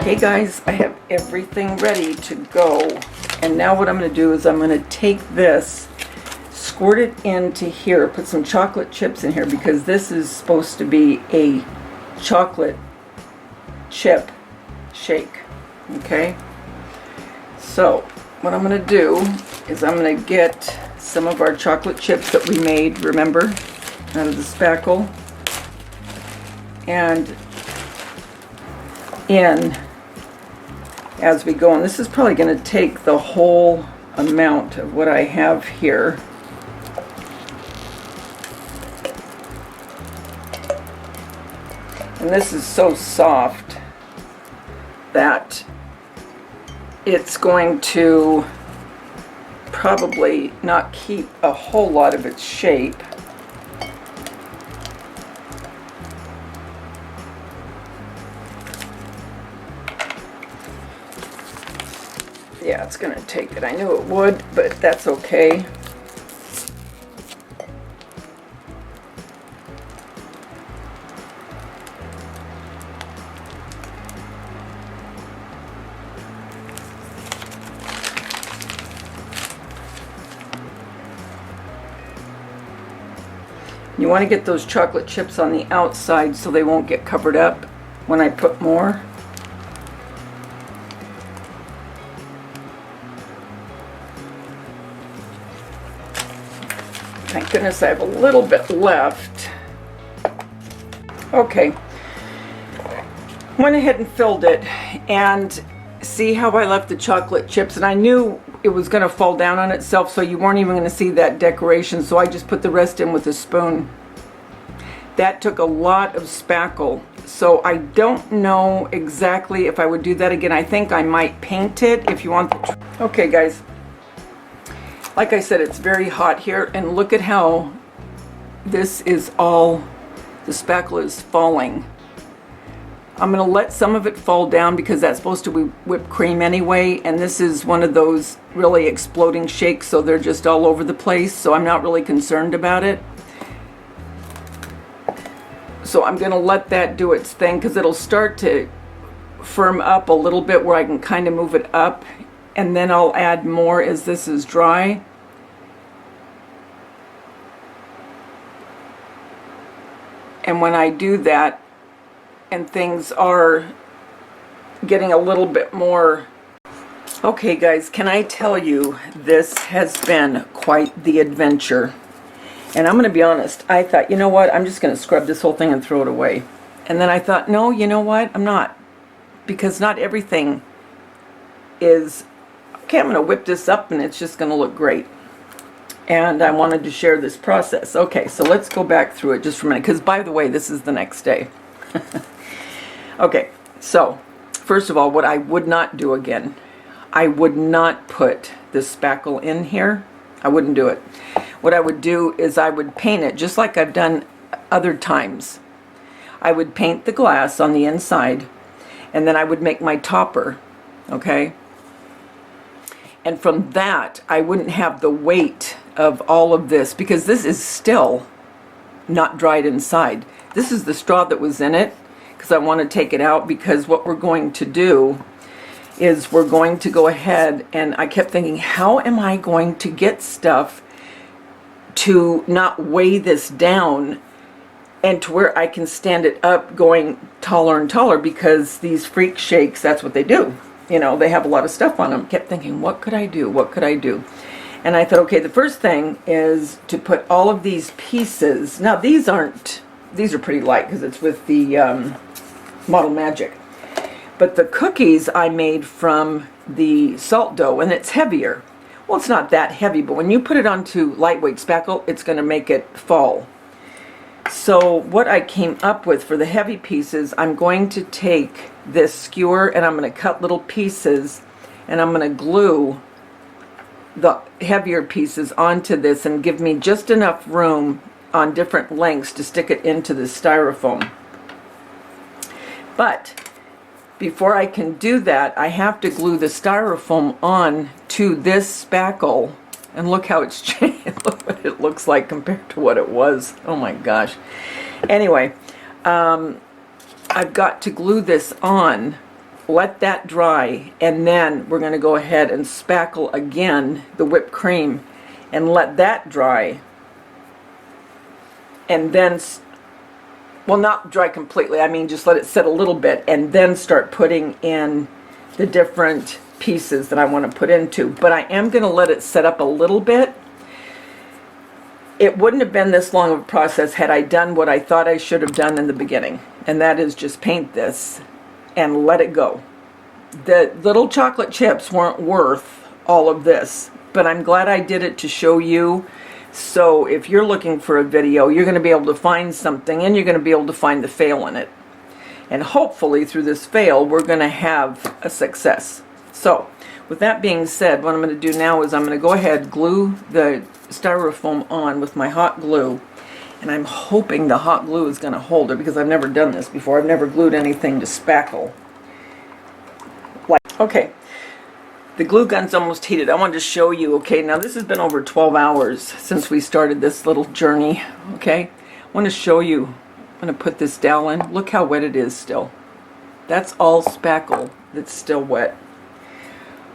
Okay guys, I have everything ready to go. And now what I'm going to do is I'm going to take this, squirt it into here, put some chocolate chips in here because this is supposed to be a chocolate chip shake. Okay? So what I'm going to do is I'm going to get some of our chocolate chips that we made, remember, out of the spackle, and in as we go. And this is probably going to take the whole amount of what I have here. And this is so soft that it's going to probably not keep a whole lot of its shape. Yeah, it's going to take it. I knew it would, but that's okay. You want to get those chocolate chips on the outside so they won't get covered up when I put more. Thank goodness I have a little bit left. Okay, went ahead and filled it, and see how I left the chocolate chips, and I knew it was going to fall down on itself, so you weren't even going to see that decoration, so I just put the rest in with a spoon. That took a lot of spackle, so I don't know exactly if I would do that again. I think I might paint it if you want the... Okay guys, like I said, it's very hot here, and look at how this is all, the spackle is falling. I'm going to let some of it fall down because that's supposed to be whipped cream anyway, and this is one of those really exploding shakes, so they're just all over the place, so I'm not really concerned about it. So I'm going to let that do its thing because it'll start to firm up a little bit where I can kind of move it up, and then I'll add more as this is dry. And when I do that and things are getting a little bit more... Okay guys, can I tell you, this has been quite the adventure. And I'm going to be honest, I thought, you know what, I'm just going to scrub this whole thing and throw it away. And then I thought, no, you know what, I'm not. Because not everything is... Okay, I'm going to whip this up and it's just going to look great. And I wanted to share this process. Okay, so let's go back through it just for a minute, because by the way, this is the next day. Okay, so first of all, what I would not do again, I would not put this spackle in here. I wouldn't do it. What I would do is I would paint it just like I've done other times. I would paint the glass on the inside, and then I would make my topper, okay? And from that, I wouldn't have the weight of all of this, because this is still not dried inside. This is the straw that was in it, because I want to take it out, because what we're going to do is we're going to go ahead, and I kept thinking, how am I going to get stuff to not weigh this down and to where I can stand it up going taller and taller, because these freak shakes, that's what they do. You know, they have a lot of stuff on them. Kept thinking, what could I do? What could I do? And I thought, okay, the first thing is to put all of these pieces. Now, these are pretty light because it's with the Model Magic. But the cookies I made from the salt dough, and it's heavier. Well, it's not that heavy, but when you put it onto lightweight spackle, it's going to make it fall. So what I came up with for the heavy pieces, I'm going to take this skewer and I'm going to cut little pieces, and I'm going to glue the heavier pieces onto this and give me just enough room on different lengths to stick it into the styrofoam. But before I can do that, I have to glue the styrofoam on to this spackle, and look how it's changed. Look what it looks like compared to what it was. Oh my gosh. Anyway, I've got to glue this on let that dry, and then we're going to go ahead and spackle again the whipped cream and let that dry, and then, well, not dry completely, I mean just let it sit a little bit, and then start putting in the different pieces that I want to put into. But I am going to let it set up a little bit. It wouldn't have been this long of a process had I done what I thought I should have done in the beginning, and that is just paint this and let it go. The little chocolate chips weren't worth all of this, but I'm glad I did it to show you. So if you're looking for a video, you're going to be able to find something, and you're going to be able to find the fail in it. And hopefully through this fail, we're going to have a success. So with that being said, what I'm going to do now is I'm going to go ahead, glue the styrofoam on with my hot glue. And I'm hoping the hot glue is going to hold it, because I've never done this before. I've never glued anything to spackle. Okay, the glue gun's almost heated. I wanted to show you, okay, now this has been over 12 hours since we started this little journey, okay? I want to show you. I'm going to put this dowel in. Look how wet it is still. That's all spackle that's still wet.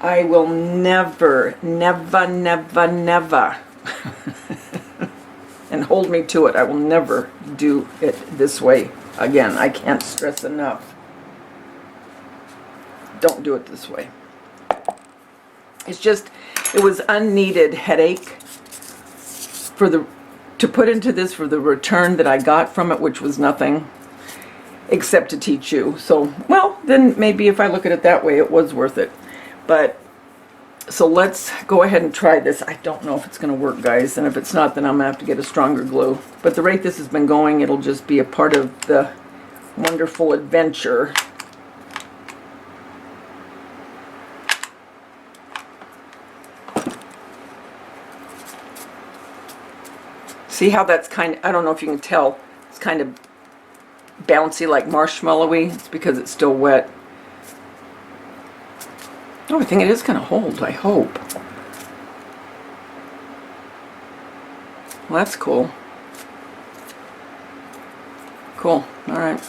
I will never, never, never, never, and hold me to it, I will never do it this way again. I can't stress enough. Don't do it this way. It's just, it was unneeded headache to put into this for the return that I got from it, which was nothing except to teach you. So, well, then maybe if I look at it that way, it was worth it. But, so let's go ahead and try this. I don't know if it's going to work, guys, and if it's not, then I'm going to have to get a stronger glue. But the rate this has been going, it'll just be a part of the wonderful adventure. See how that's kind of, I don't know if you can tell, it's kind of bouncy, like marshmallowy. It's because it's still wet. Oh, I think it is going to hold, I hope. Well, that's cool. Cool, all right.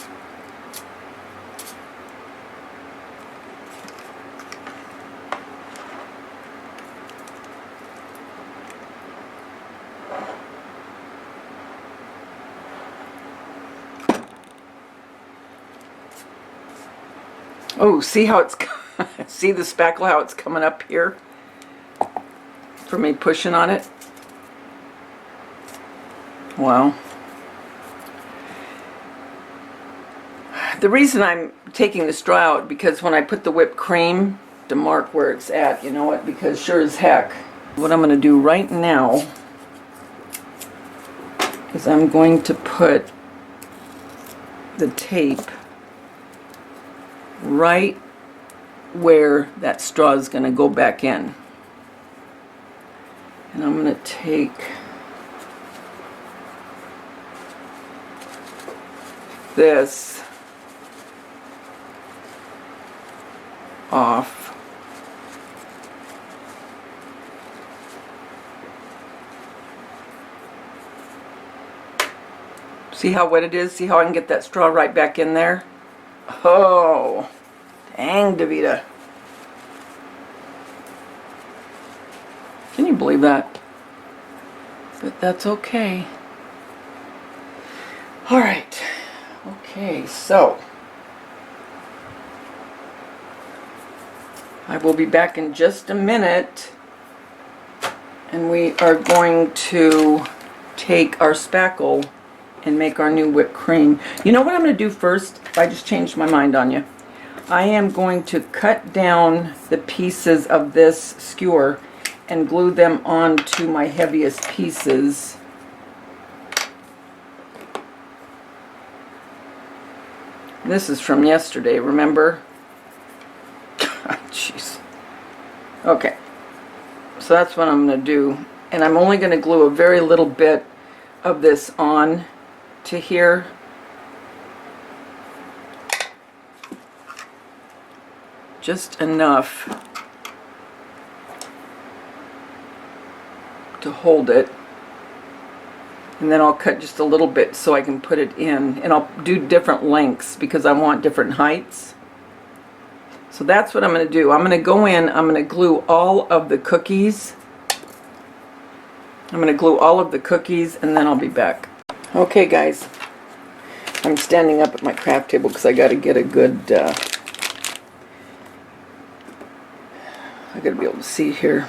Oh, see how it's, see the spackle, how it's coming up here for me pushing on it? Wow. The reason I'm taking the straw out, because when I put the whipped cream to mark where it's at, you know what, because sure as heck, what I'm going to do right now is I'm going to put the tape right where that straw is going to go back in. And I'm going to take this off. See how wet it is? See how I can get that straw right back in there? Oh, dang, Daveda. Can you believe that? But that's okay. All right. Okay, so I will be back in just a minute, and we are going to take our spackle and make our new whipped cream. You know what I'm going to do first? I just changed my mind on you. I am going to cut down the pieces of this skewer and glue them onto my heaviest pieces. This is from yesterday, remember? Jeez. Okay, so that's what I'm going to do. And I'm only going to glue a very little bit of this on to here. Just enough to hold it. And then I'll cut just a little bit so I can put it in. And I'll do different lengths because I want different heights. So that's what I'm going to do. I'm going to go in, I'm going to glue all of the cookies. I'm going to glue all of the cookies and then I'll be back. Okay guys, I'm standing up at my craft table because I got to get a good, I got to be able to see here.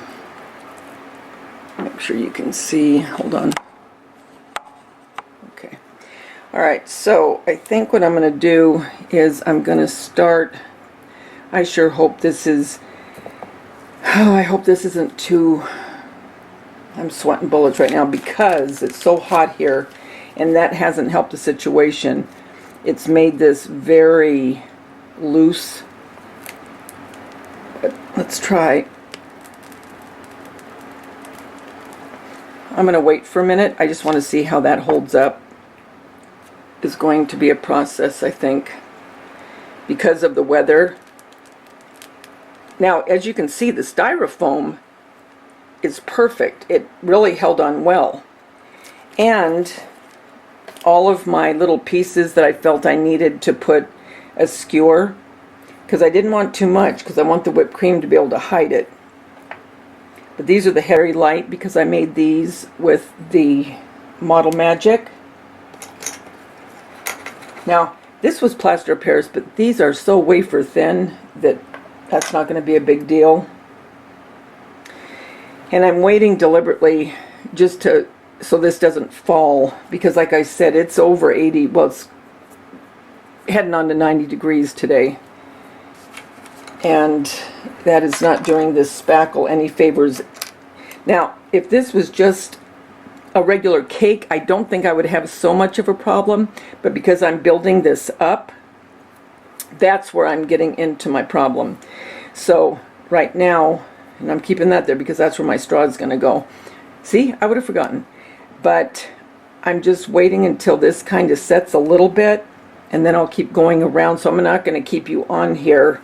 Make sure you can see. Hold on. Okay. Alright, so I think what I'm going to do is I'm going to start. I sure hope this is, oh, I hope this isn't too, I'm sweating bullets right now because it's so hot here and that hasn't helped the situation. It's made this very loose. But let's try. I'm going to wait for a minute. I just want to see how that holds up. It's going to be a process, I think, because of the weather. Now, as you can see, the styrofoam is perfect. It really held on well. And all of my little pieces that I felt I needed to put a skewer, because I didn't want too much, because I want the whipped cream to be able to hide it. But these are the Harry Light because I made these with the Model Magic. Now, this was plaster of Paris, but these are so wafer thin that that's not going to be a big deal. And I'm waiting deliberately just to, so this doesn't fall, because like I said, it's over 80, well, it's heading on to 90 degrees today. And that is not doing this spackle any favors. Now, if this was just a regular cake, I don't think I would have so much of a problem, but because I'm building this up, that's where I'm getting into my problem. So right now, and I'm keeping that there because that's where my straw is going to go. See, I would have forgotten. But I'm just waiting until this kind of sets a little bit, and then I'll keep going around. So I'm not going to keep you on here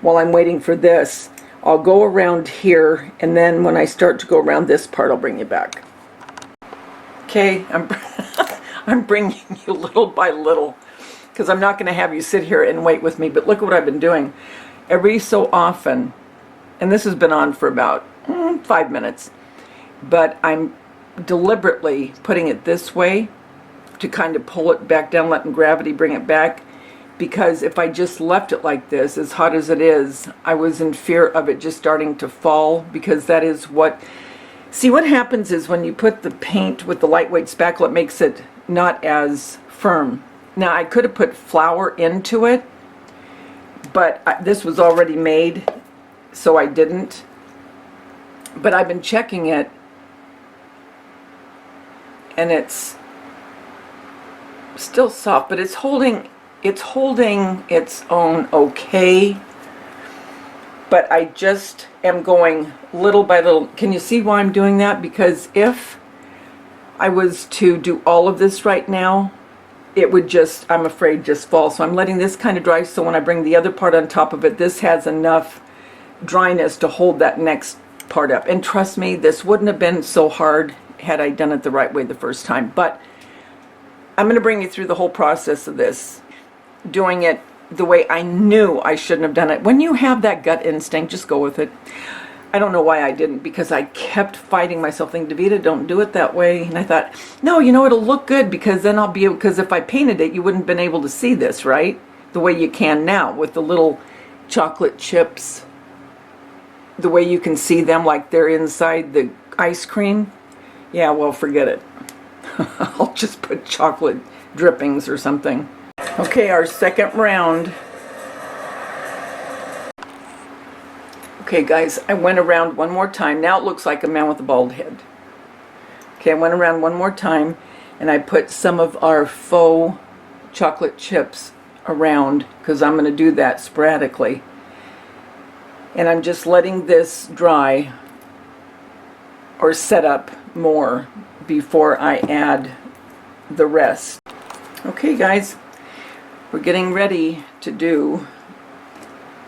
while I'm waiting for this. I'll go around here, and then when I start to go around this part, I'll bring you back. Okay, I'm bringing you little by little, because I'm not going to have you sit here and wait with me. But look at what I've been doing. Every so often, and this has been on for about 5 minutes, but I'm deliberately putting it this way to kind of pull it back down, letting gravity bring it back. Because if I just left it like this, as hot as it is, I was in fear of it just starting to fall, because that is what... See, what happens is when you put the paint with the lightweight spackle, it makes it not as firm. Now, I could have put flour into it, but this was already made, so I didn't. But I've been checking it, and it's still soft, but it's holding its own okay. But I just am going little by little. Can you see why I'm doing that? Because if I was to do all of this right now, it would just, I'm afraid, just fall. So I'm letting this kind of dry, so when I bring the other part on top of it, this has enough dryness to hold that next part up. And trust me, this wouldn't have been so hard had I done it the right way the first time. But I'm going to bring you through the whole process of this, doing it the way I knew I shouldn't have done it. When you have that gut instinct, just go with it. I don't know why I didn't, because I kept fighting myself thinking, Daveda, don't do it that way. And I thought, no, you know, it'll look good, because then I'll be able, because if I painted it, you wouldn't have been able to see this, right? The way you can now with the little chocolate chips, the way you can see them like they're inside the ice cream. Yeah, well, forget it. I'll just put chocolate drippings or something. Okay, our second round. Okay guys, I went around one more time. Now it looks like a man with a bald head. Okay, I went around one more time, and I put some of our faux chocolate chips around, because I'm going to do that sporadically. And I'm just letting this dry or set up more before I add the rest. Okay guys, we're getting ready to do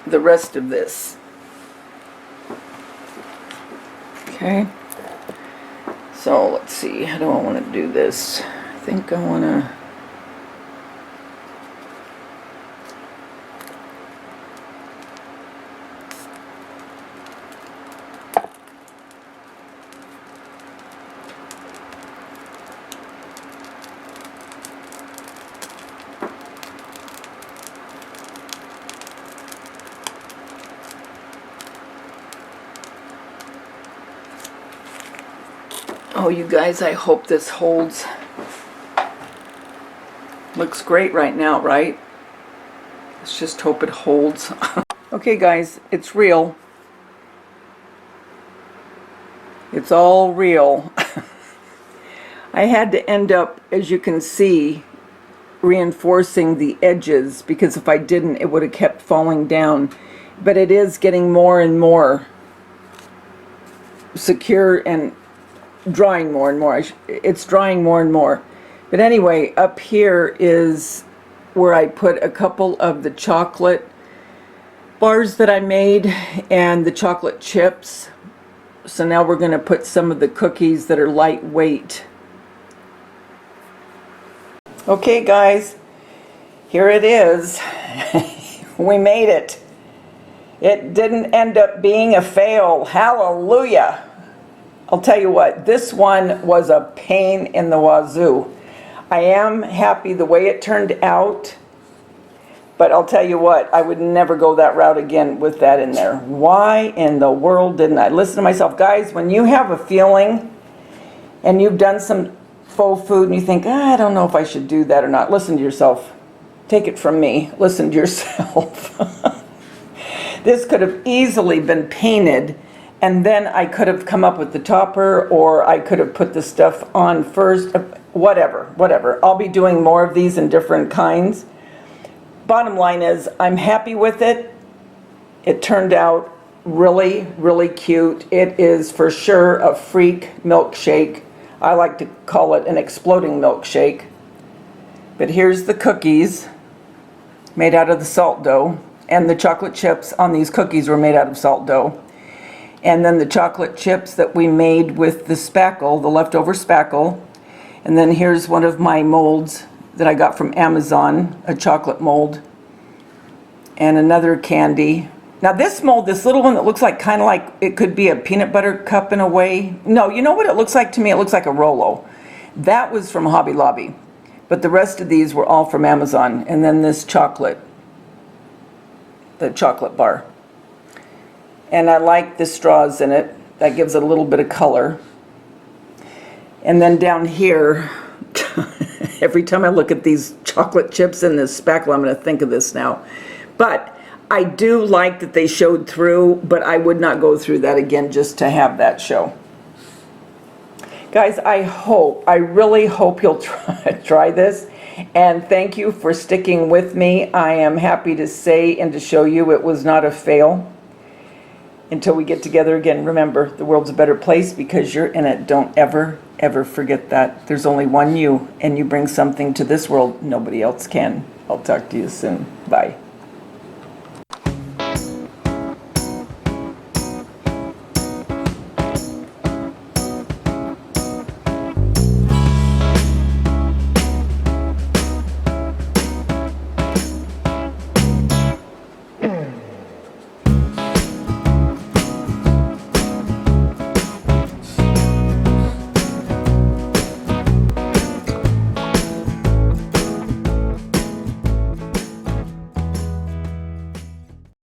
the rest of this. Okay, so let's see, how do I want to do this? I think I want to... Oh, you guys, I hope this holds. Looks great right now, right? Let's just hope it holds. Okay, guys, it's real. It's all real. I had to end up, as you can see, reinforcing the edges, because if I didn't, it would have kept falling down. But it is getting more and more secure and drying more and more. It's drying more and more. But anyway, up here is where I put a couple of the chocolate bars that I made and the chocolate chips. So now we're going to put some of the cookies that are lightweight. Okay, guys, here it is. We made it. It didn't end up being a fail. Hallelujah. I'll tell you what, this one was a pain in the wazoo. I am happy the way it turned out, but I'll tell you what, I would never go that route again with that in there. Why in the world didn't I listen to myself? Guys, when you have a feeling and you've done some faux food and you think, I don't know if I should do that or not, listen to yourself. Take it from me. Listen to yourself. This could have easily been painted, and then I could have come up with the topper, or I could have put the stuff on first. Whatever. I'll be doing more of these in different kinds. Bottom line is, I'm happy with it. It turned out really, really cute. It is for sure a freak milkshake. I like to call it an exploding milkshake. But here's the cookies made out of the salt dough. And the chocolate chips on these cookies were made out of salt dough. And then the chocolate chips that we made with the spackle, the leftover spackle. And then here's one of my molds that I got from Amazon, a chocolate mold. And another candy. Now this mold, this little one that looks like, kind of like it could be a peanut butter cup in a way. No, you know what it looks like to me? It looks like a Rolo. That was from Hobby Lobby. But the rest of these were all from Amazon. And then this chocolate. The chocolate bar. And I like the straws in it. That gives it a little bit of color. And then down here, every time I look at these chocolate chips and this spackle, I'm going to think of this now. But I do like that they showed through, but I would not go through that again just to have that show. Guys, I really hope you'll try this. And thank you for sticking with me. I am happy to say and to show you it was not a fail. Until we get together again, remember, the world's a better place because you're in it. Don't ever, ever forget that. There's only one you, and you bring something to this world nobody else can. I'll talk to you soon. Bye.